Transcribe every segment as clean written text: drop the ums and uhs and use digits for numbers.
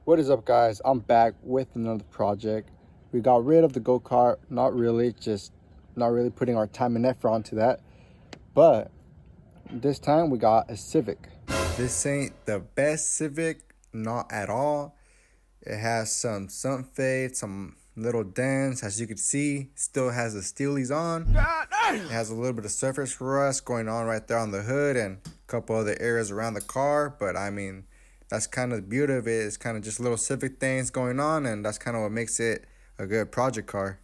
What is up, guys? I'm back with another project. We got rid of the go-kart, not really putting our time and effort onto that, but this time we got a Civic. This ain't the best Civic, not at all. It has some sun fade, some little dents, as you can see. Still has the steelies on. It has a little bit of surface rust going on right there on the hood and a couple other areas around the car, but I mean, that's kind of the beauty of it. It's kind of just little Civic things going on, and that's kind of what makes it a good project car.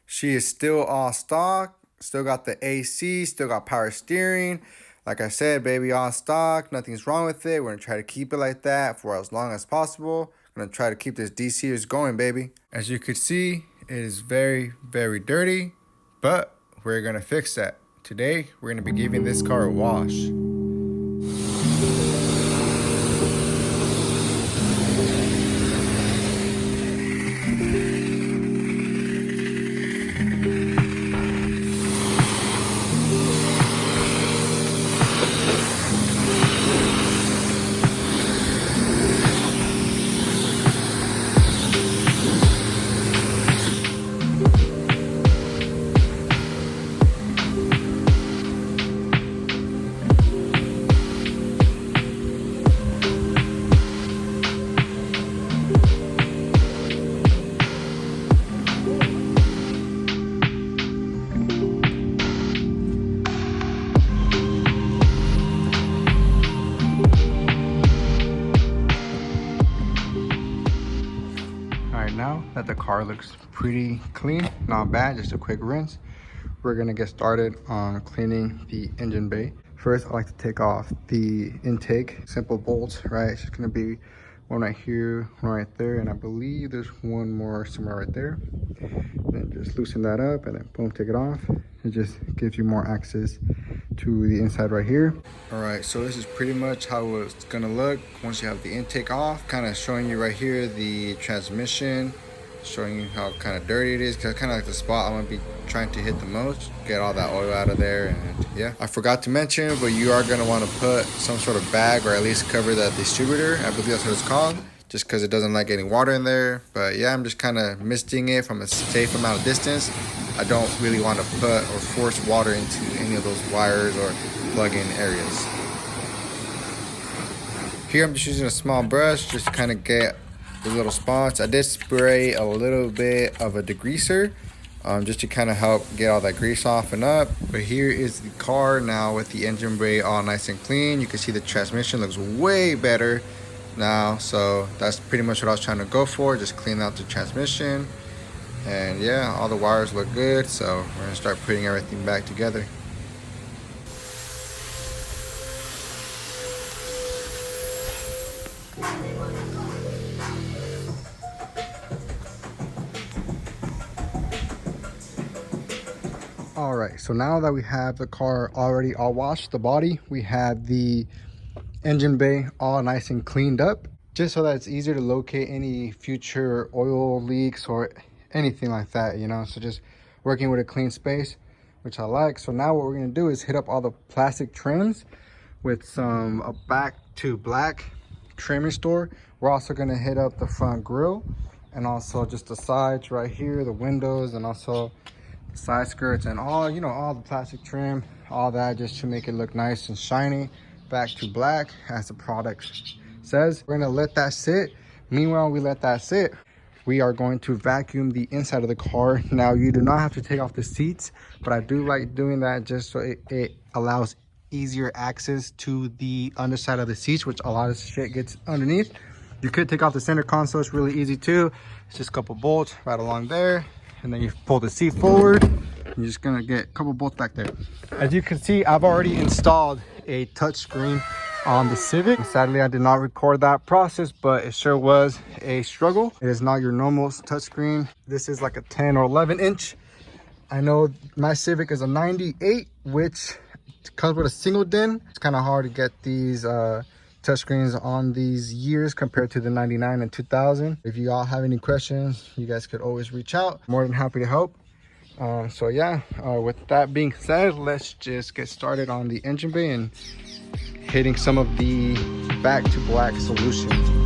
She is still all stock, still got the AC, still got power steering. Like I said, baby, all stock, nothing's wrong with it. We're gonna try to keep it like that for as long as possible. We're gonna try to keep this D-series going, baby. As you could see, it is very, very dirty, but we're gonna fix that. Today, we're gonna be giving this car a wash. Now that the car looks pretty clean, not bad, just a quick rinse, we're gonna get started on cleaning the engine bay. First, I like to take off the intake, simple bolts, right? It's just gonna be one right here, one right there, and I believe there's one more somewhere right there. Then just loosen that up and then boom, take it off. It just gives you more access to the inside right here. All right, so this is pretty much how it's gonna look once you have the intake off. Kind of showing you right here the transmission, showing you how kind of dirty it is, because kind of like the spot I'm gonna be trying to hit the most, get all that oil out of there. And yeah, I forgot to mention, but you are gonna want to put some sort of bag or at least cover that distributor. I believe that's what it's called, just because it doesn't like getting water in there. But yeah, I'm just kind of misting it from a safe amount of distance. I don't really want to put or force water into any of those wires or plug-in areas. Here I'm just using a small brush just to kind of get the little spots. I did spray a little bit of a degreaser just to kind of help get all that grease off and up. But here is the car now with the engine bay all nice and clean. You can see the transmission looks way better now, so that's pretty much what I was trying to go for, just clean out the transmission. And yeah, all the wires look good, so we're gonna start putting everything back together. All right, so now that we have the car already all washed, the body, we have the engine bay all nice and cleaned up, just so that it's easier to locate any future oil leaks or anything like that, you know. So just working with a clean space, which I like. So now what we're gonna do is hit up all the plastic trims with some back to black trim restore. We're also gonna hit up the front grille and also just the sides right here, the windows, and also the side skirts and all, you know, all the plastic trim, all that, just to make it look nice and shiny, back to black as the product says. We're gonna let that sit. Meanwhile, we let that sit, we are going to vacuum the inside of the car. Now, you do not have to take off the seats, but I do like doing that just so it allows easier access to the underside of the seats, which a lot of shit gets underneath. You could take off the center console, it's really easy too. It's just a couple bolts right along there, and then you pull the seat forward. You're just gonna get a couple bolts back there. As you can see, I've already installed a touchscreen on the Civic. Sadly, I did not record that process, but it sure was a struggle. It is not your normal touchscreen. This is like a 10 or 11 inch. I know my Civic is a 98, which comes with a single DIN. It's kind of hard to get these touchscreens on these years compared to the 99 and 2000. If you all have any questions, you guys could always reach out. More than happy to help. So yeah, with that being said, let's just get started on the engine bay and hitting some of the back to black solutions.